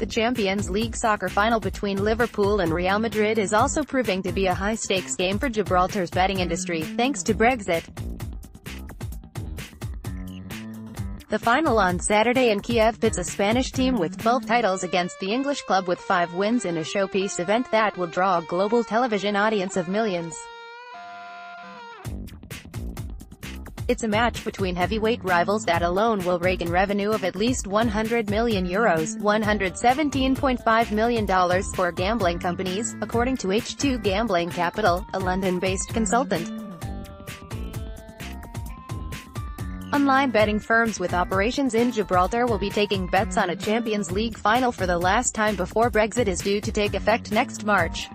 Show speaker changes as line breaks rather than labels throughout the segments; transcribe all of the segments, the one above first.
The Champions League soccer final between Liverpool and Real Madrid is also proving to be a high-stakes game for Gibraltar's betting industry, thanks to Brexit. The final on Saturday in Kiev pits a Spanish team with 12 titles against the English club with 5 wins in a showpiece event that will draw a global television audience of millions. It's a match between heavyweight rivals that alone will rake in revenue of at least €100 million, $117.5 million for gambling companies, according to H2 Gambling Capital, a London-based consultant. Online betting firms with operations in Gibraltar will be taking bets on a Champions League final for the last time before Brexit is due to take effect next March.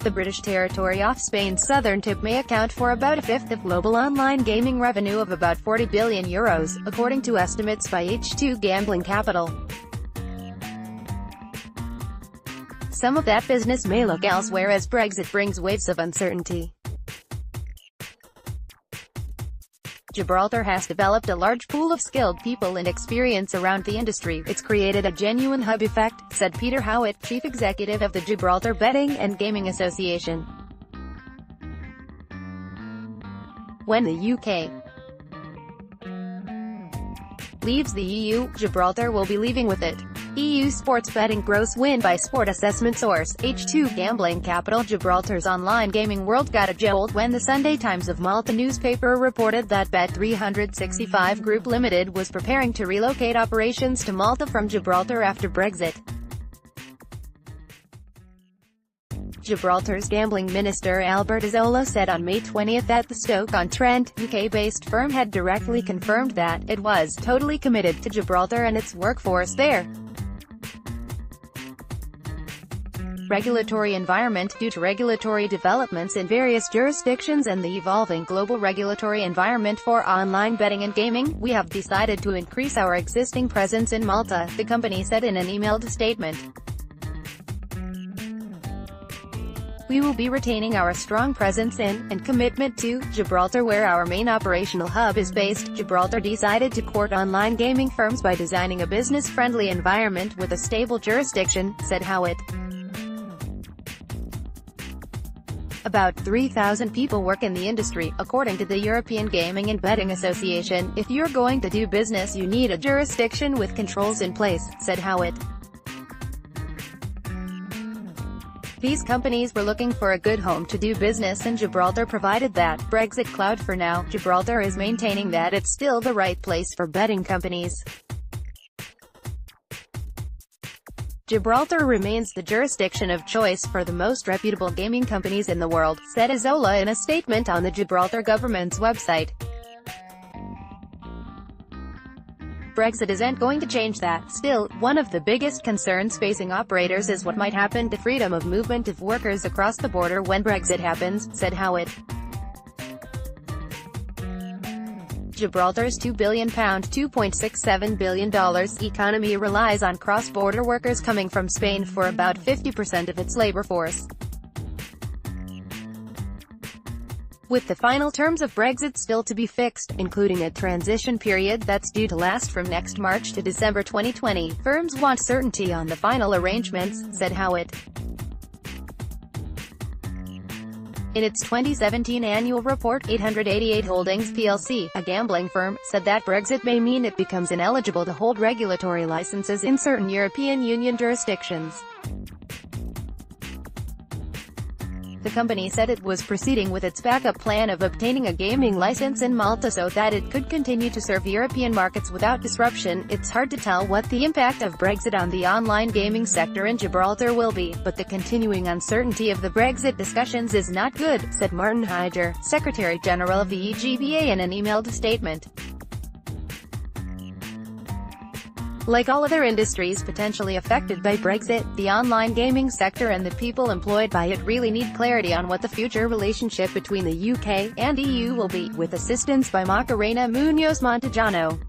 The British territory off Spain's southern tip may account for about a fifth of global online gaming revenue of about €40 billion, according to estimates by H2 Gambling Capital. Some of that business may look elsewhere as Brexit brings waves of uncertainty. Gibraltar has developed a large pool of skilled people and experience around the industry. It's created a genuine hub effect, said Peter Howitt, chief executive of the Gibraltar Betting and Gaming Association. When the UK leaves the EU, Gibraltar will be leaving with it. EU sports betting gross win by sport assessment source, H2 Gambling Capital. Gibraltar's online gaming world got a jolt when the Sunday Times of Malta newspaper reported that Bet365 Group Limited was preparing to relocate operations to Malta from Gibraltar after Brexit. Gibraltar's gambling minister Albert Isola said on May 20 that the Stoke-on-Trent, UK-based firm had directly confirmed that it was totally committed to Gibraltar and its workforce there. Regulatory environment. Due to regulatory developments in various jurisdictions and the evolving global regulatory environment for online betting and gaming, we have decided to increase our existing presence in Malta, the company said in an emailed statement. We will be retaining our strong presence in, and commitment to, Gibraltar where our main operational hub is based. Gibraltar decided to court online gaming firms by designing a business-friendly environment with a stable jurisdiction, said Howitt. About 3,000 people work in the industry, according to the European Gaming and Betting Association. If you're going to do business you need a jurisdiction with controls in place, said Howitt. These companies were looking for a good home to do business and Gibraltar provided that. Brexit cloud. For now, Gibraltar is maintaining that it's still the right place for betting companies. Gibraltar remains the jurisdiction of choice for the most reputable gaming companies in the world, said Isola in a statement on the Gibraltar government's website. Brexit isn't going to change that. Still, one of the biggest concerns facing operators is what might happen to freedom of movement of workers across the border when Brexit happens, said Howitt. Gibraltar's £2 billion $2.67 billion economy relies on cross-border workers coming from Spain for about 50% of its labor force. With the final terms of Brexit still to be fixed, including a transition period that's due to last from next March to December 2020, firms want certainty on the final arrangements, said Howitt. In its 2017 annual report, 888 Holdings plc, a gambling firm, said that Brexit may mean it becomes ineligible to hold regulatory licenses in certain European Union jurisdictions. The company said it was proceeding with its backup plan of obtaining a gaming license in Malta so that it could continue to serve European markets without disruption. It's hard to tell what the impact of Brexit on the online gaming sector in Gibraltar will be, but the continuing uncertainty of the Brexit discussions is not good, said Martin Hyger, Secretary General of the EGBA in an emailed statement. Like all other industries potentially affected by Brexit, the online gaming sector and the people employed by it really need clarity on what the future relationship between the UK and EU will be, with assistance by Macarena Munoz Montejano.